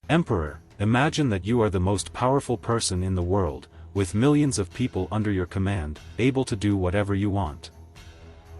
Emperor, imagine that you are the most powerful person in the world, with millions of people under your command, able to do whatever you want.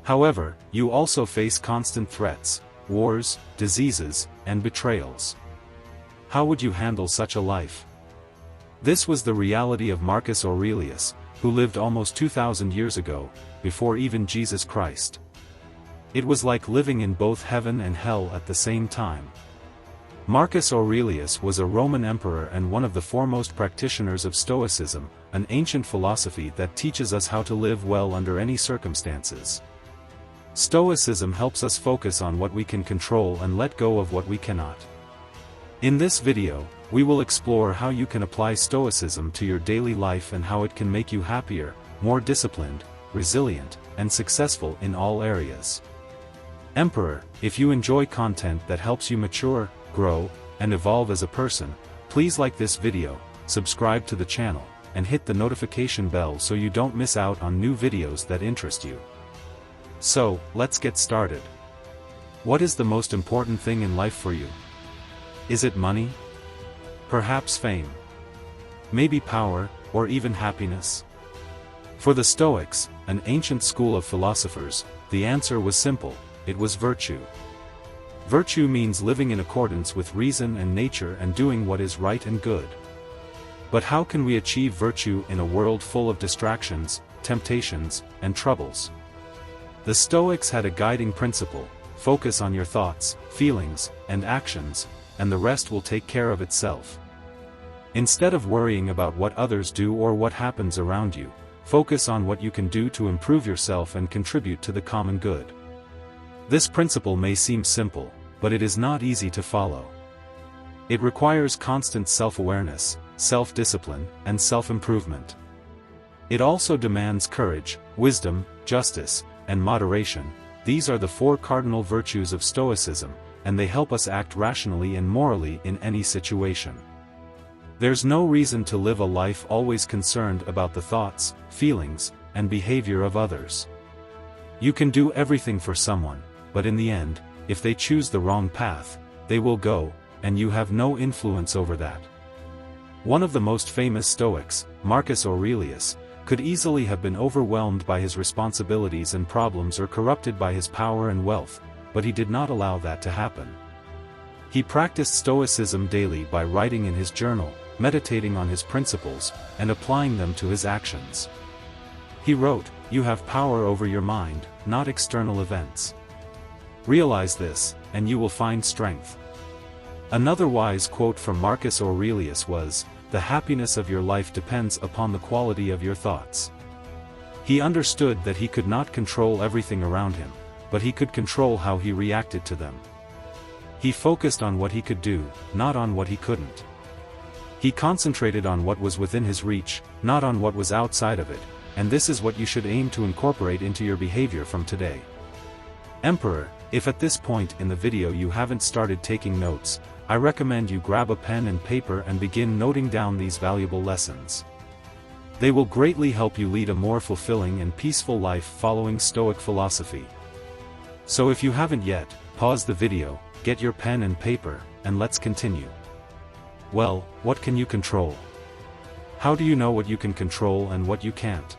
However, you also face constant threats, wars, diseases, and betrayals. How would you handle such a life? This was the reality of Marcus Aurelius, who lived almost 2,000 years ago, before even Jesus Christ. It was like living in both heaven and hell at the same time. Marcus Aurelius was a Roman emperor and one of the foremost practitioners of Stoicism, an ancient philosophy that teaches us how to live well under any circumstances. Stoicism helps us focus on what we can control and let go of what we cannot. In this video, we will explore how you can apply Stoicism to your daily life and how it can make you happier, more disciplined, resilient, and successful in all areas. Emperor, if you enjoy content that helps you mature, grow, and evolve as a person, please like this video, subscribe to the channel, and hit the notification bell so you don't miss out on new videos that interest you. So, let's get started. What is the most important thing in life for you? Is it money? Perhaps fame? Maybe power, or even happiness? For the Stoics, an ancient school of philosophers, the answer was simple: it was virtue. Virtue means living in accordance with reason and nature and doing what is right and good. But how can we achieve virtue in a world full of distractions, temptations, and troubles? The Stoics had a guiding principle: focus on your thoughts, feelings, and actions, and the rest will take care of itself. Instead of worrying about what others do or what happens around you, focus on what you can do to improve yourself and contribute to the common good. This principle may seem simple, but it is not easy to follow. It requires constant self-awareness, self-discipline, and self-improvement. It also demands courage, wisdom, justice, and moderation. These are the four cardinal virtues of Stoicism, and they help us act rationally and morally in any situation. There's no reason to live a life always concerned about the thoughts, feelings, and behavior of others. You can do everything for someone, but in the end, if they choose the wrong path, they will go, and you have no influence over that. One of the most famous Stoics, Marcus Aurelius, could easily have been overwhelmed by his responsibilities and problems or corrupted by his power and wealth, but he did not allow that to happen. He practiced Stoicism daily by writing in his journal, meditating on his principles, and applying them to his actions. He wrote, "You have power over your mind, not external events. Realize this, and you will find strength." Another wise quote from Marcus Aurelius was, "The happiness of your life depends upon the quality of your thoughts." He understood that he could not control everything around him, but he could control how he reacted to them. He focused on what he could do, not on what he couldn't. He concentrated on what was within his reach, not on what was outside of it, and this is what you should aim to incorporate into your behavior from today. Emperor, if at this point in the video you haven't started taking notes, I recommend you grab a pen and paper and begin noting down these valuable lessons. They will greatly help you lead a more fulfilling and peaceful life following Stoic philosophy. So if you haven't yet, pause the video, get your pen and paper, and let's continue. Well, what can you control? How do you know what you can control and what you can't?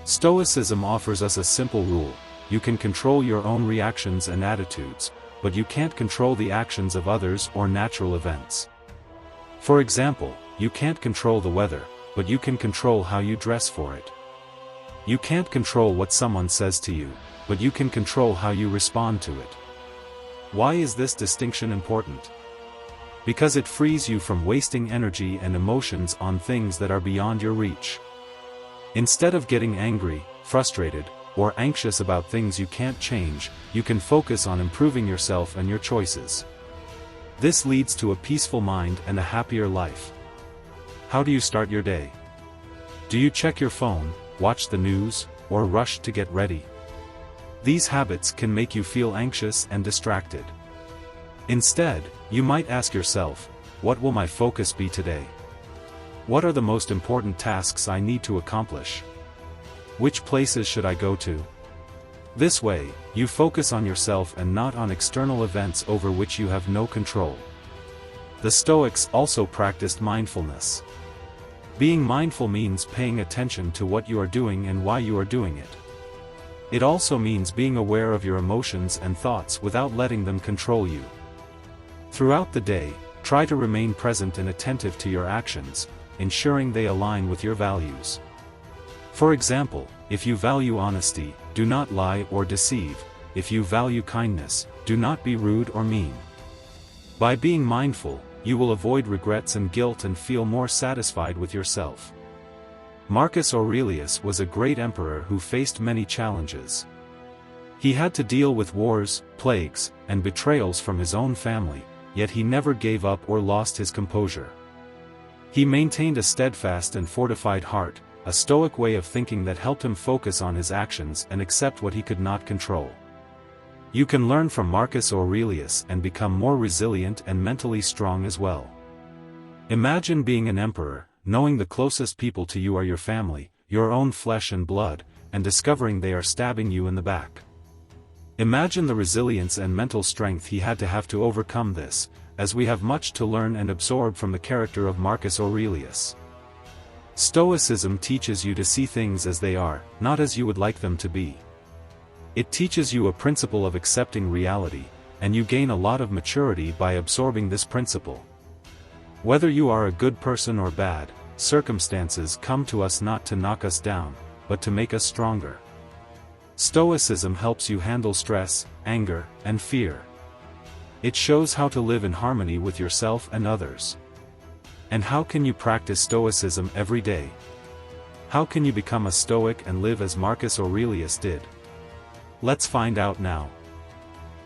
Stoicism offers us a simple rule: you can control your own reactions and attitudes, but you can't control the actions of others or natural events. For example, you can't control the weather, but you can control how you dress for it. You can't control what someone says to you, but you can control how you respond to it. Why is this distinction important? Because it frees you from wasting energy and emotions on things that are beyond your reach. Instead of getting angry, frustrated, or anxious about things you can't change, you can focus on improving yourself and your choices. This leads to a peaceful mind and a happier life. How do you start your day? Do you check your phone, watch the news, or rush to get ready? These habits can make you feel anxious and distracted. Instead, you might ask yourself, what will my focus be today? What are the most important tasks I need to accomplish? Which places should I go to? This way, you focus on yourself and not on external events over which you have no control. The Stoics also practiced mindfulness. Being mindful means paying attention to what you are doing and why you are doing it. It also means being aware of your emotions and thoughts without letting them control you. Throughout the day, try to remain present and attentive to your actions, ensuring they align with your values. For example, if you value honesty, do not lie or deceive. If you value kindness, do not be rude or mean. By being mindful, you will avoid regrets and guilt and feel more satisfied with yourself. Marcus Aurelius was a great emperor who faced many challenges. He had to deal with wars, plagues, and betrayals from his own family, yet he never gave up or lost his composure. He maintained a steadfast and fortified heart, a stoic way of thinking that helped him focus on his actions and accept what he could not control. You can learn from Marcus Aurelius and become more resilient and mentally strong as well. Imagine being an emperor, knowing the closest people to you are your family, your own flesh and blood, and discovering they are stabbing you in the back. Imagine the resilience and mental strength he had to have to overcome this, as we have much to learn and absorb from the character of Marcus Aurelius. Stoicism teaches you to see things as they are, not as you would like them to be. It teaches you a principle of accepting reality, and you gain a lot of maturity by absorbing this principle. Whether you are a good person or bad, circumstances come to us not to knock us down, but to make us stronger. Stoicism helps you handle stress, anger, and fear. It shows how to live in harmony with yourself and others. And how can you practice Stoicism every day? How can you become a Stoic and live as Marcus Aurelius did? Let's find out now.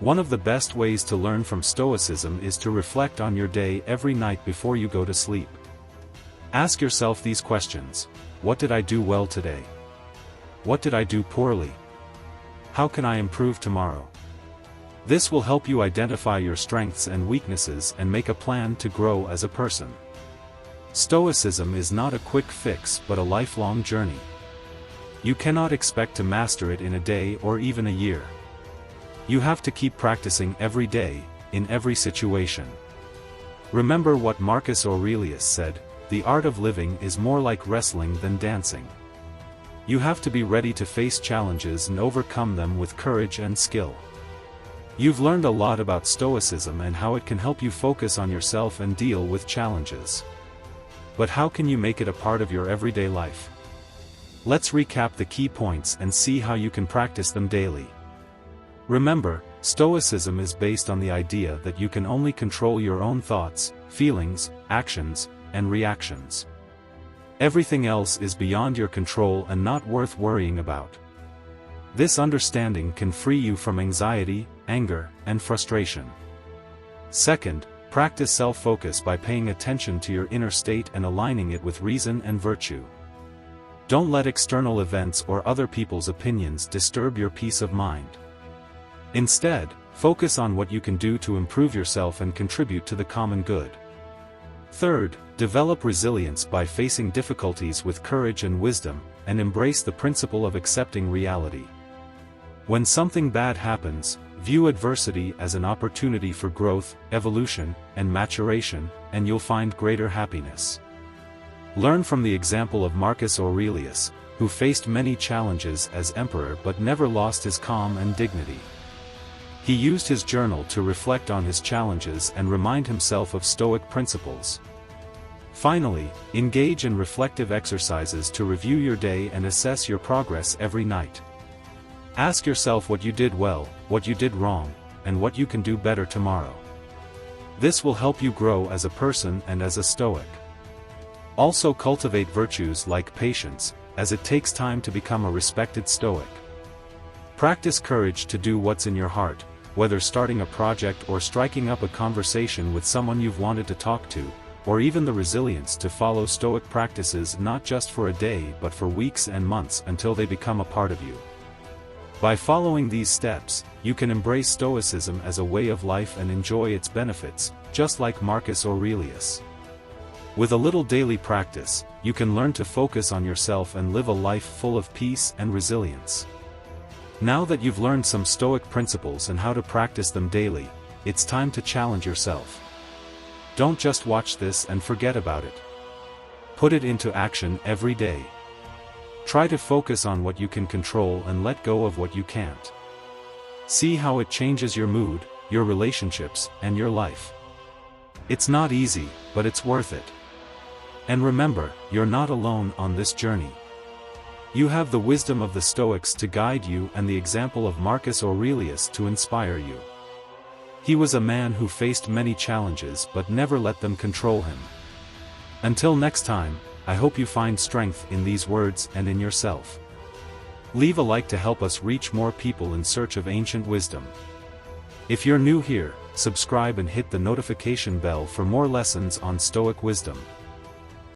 One of the best ways to learn from Stoicism is to reflect on your day every night before you go to sleep. Ask yourself these questions. What did I do well today? What did I do poorly? How can I improve tomorrow? This will help you identify your strengths and weaknesses and make a plan to grow as a person. Stoicism is not a quick fix but a lifelong journey. You cannot expect to master it in a day or even a year. You have to keep practicing every day, in every situation. Remember what Marcus Aurelius said, the art of living is more like wrestling than dancing. You have to be ready to face challenges and overcome them with courage and skill. You've learned a lot about Stoicism and how it can help you focus on yourself and deal with challenges. But how can you make it a part of your everyday life? Let's recap the key points and see how you can practice them daily. Remember, Stoicism is based on the idea that you can only control your own thoughts, feelings, actions, and reactions. Everything else is beyond your control and not worth worrying about. This understanding can free you from anxiety, anger, and frustration. Second, practice self-focus by paying attention to your inner state and aligning it with reason and virtue. Don't let external events or other people's opinions disturb your peace of mind. Instead, focus on what you can do to improve yourself and contribute to the common good. Third, develop resilience by facing difficulties with courage and wisdom, and embrace the principle of accepting reality. When something bad happens, view adversity as an opportunity for growth, evolution, and maturation, and you'll find greater happiness. Learn from the example of Marcus Aurelius, who faced many challenges as emperor but never lost his calm and dignity. He used his journal to reflect on his challenges and remind himself of Stoic principles. Finally, engage in reflective exercises to review your day and assess your progress every night. Ask yourself what you did well, what you did wrong, and what you can do better tomorrow. This will help you grow as a person and as a Stoic. Also cultivate virtues like patience, as it takes time to become a respected Stoic. Practice courage to do what's in your heart, whether starting a project or striking up a conversation with someone you've wanted to talk to, or even the resilience to follow Stoic practices not just for a day but for weeks and months until they become a part of you. By following these steps, you can embrace Stoicism as a way of life and enjoy its benefits, just like Marcus Aurelius. With a little daily practice, you can learn to focus on yourself and live a life full of peace and resilience. Now that you've learned some Stoic principles and how to practice them daily, it's time to challenge yourself. Don't just watch this and forget about it. Put it into action every day. Try to focus on what you can control and let go of what you can't. See how it changes your mood, your relationships, and your life. It's not easy, but it's worth it. And remember, you're not alone on this journey. You have the wisdom of the Stoics to guide you and the example of Marcus Aurelius to inspire you. He was a man who faced many challenges but never let them control him. Until next time, I hope you find strength in these words and in yourself. Leave a like to help us reach more people in search of ancient wisdom. If you're new here, subscribe and hit the notification bell for more lessons on Stoic wisdom.